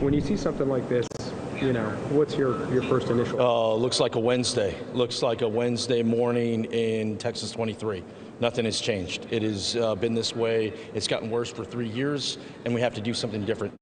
When you see something like this, what's your first initial? Looks like a Wednesday. Looks like a Wednesday morning in Texas 23. Nothing has changed. It has been this way. It's gotten worse for 3 years, and we have to do something different.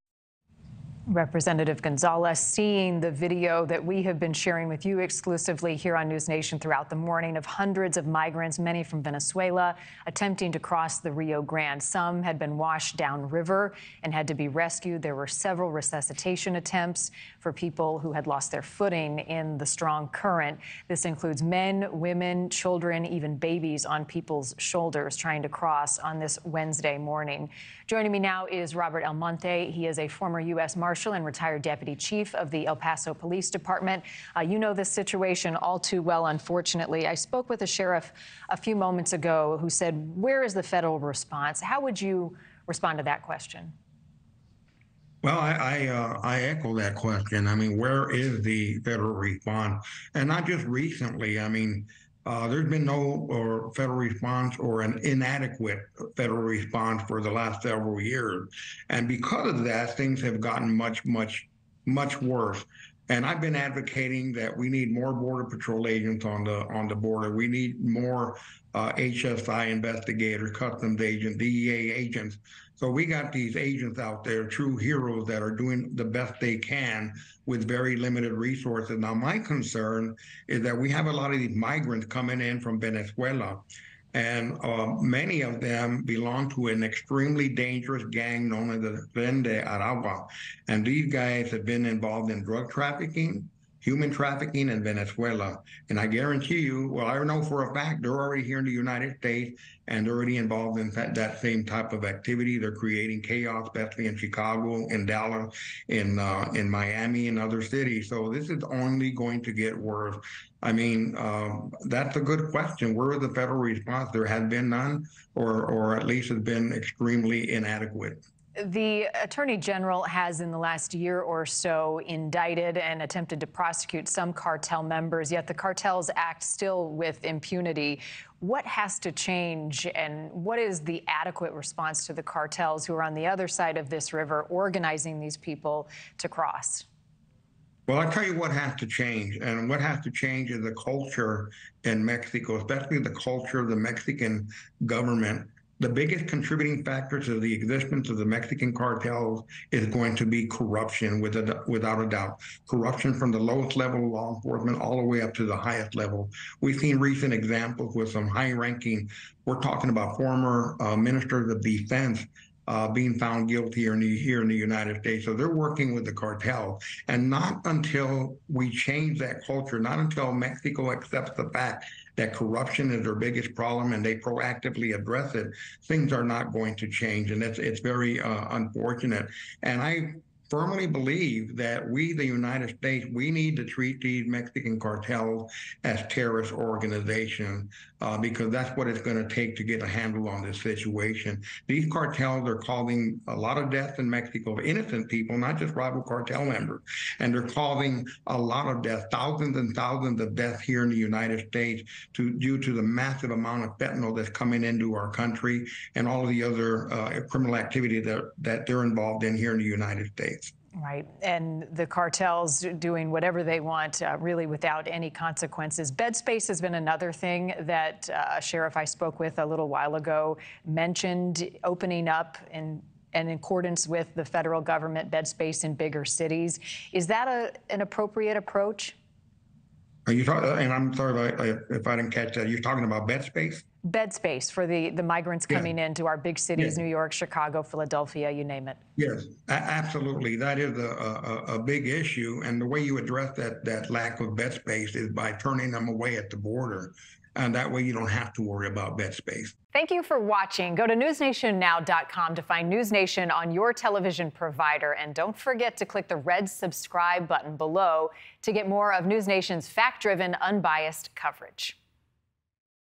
Representative Gonzalez, seeing the video that we have been sharing with you exclusively here on NewsNation throughout the morning of hundreds of migrants, many from Venezuela, attempting to cross the Rio Grande. Some had been washed downriver and had to be rescued. There were several resuscitation attempts for people who had lost their footing in the strong current. This includes men, women, children, even babies on people's shoulders trying to cross on this Wednesday morning. Joining me now is Robert Almonte. He is a former U.S. Marshal and retired Deputy Chief of the El Paso Police Department. You know this situation all too well, unfortunately. I spoke with a sheriff a few moments ago who said, where is the federal response? How would you respond to that question? Well, I echo that question. I mean, where is the federal response? And not just recently. I mean, there's been no federal response or an inadequate federal response for the last several years. And because of that, things have gotten much, much, much worse. And I've been advocating that we need more Border Patrol agents on the border. We need more HSI investigators, customs agents, DEA agents. So we got these agents out there, true heroes that are doing the best they can with very limited resources. Now, my concern is that we have a lot of these migrants coming in from Venezuela, and many of them belong to an extremely dangerous gang known as the Tren de Aragua. And these guys have been involved in drug trafficking, human trafficking in Venezuela. And I guarantee you, well, I know for a fact, they're already here in the United States and they're already involved in that same type of activity. They're creating chaos, especially in Chicago, in Dallas, in Miami, and other cities. So this is only going to get worse. I mean, that's a good question. Where is the federal response? There has been none, or at least has been extremely inadequate. The Attorney General has in the last year or so indicted and attempted to prosecute some cartel members, yet the cartels act still with impunity. What has to change, and what is the adequate response to the cartels who are on the other side of this river organizing these people to cross? Well, I'll tell you what has to change, and what has to change is the culture in Mexico, especially the culture of the Mexican government. The biggest contributing factor to the existence of the Mexican cartels is going to be corruption, without a doubt. Corruption from the lowest level of law enforcement all the way up to the highest level. We've seen recent examples with some high-ranking, we're talking about former ministers of defense being found guilty here in the United States. So they're working with the cartel. And not until we change that culture, not until Mexico accepts the fact that corruption is their biggest problem and they proactively address it, things are not going to change. And it's very unfortunate. And I firmly believe that we, the United States, we need to treat these Mexican cartels as terrorist organizations because that's what it's going to take to get a handle on this situation. These cartels are causing a lot of deaths in Mexico of innocent people, not just rival cartel members. And they're causing a lot of deaths, thousands and thousands of deaths here in the United States due to the massive amount of fentanyl that's coming into our country and all of the other criminal activity that they're involved in here in the United States. Right. And the cartels doing whatever they want, really without any consequences. Bed space has been another thing that a sheriff I spoke with a little while ago mentioned, opening up and in accordance with the federal government, bed space in bigger cities. Is that an appropriate approach? Are you talking, and I'm sorry if I didn't catch that, you're talking about bed space? Bed space for the migrants coming into our big cities, New York, Chicago, Philadelphia, you name it. Yes, absolutely. That is a big issue. And the way you address that lack of bed space is by turning them away at the border. And that way you don't have to worry about bed space. Thank you for watching. Go to newsnationnow.com to find NewsNation on your television provider. And don't forget to click the red subscribe button below to get more of NewsNation's fact-driven, unbiased coverage.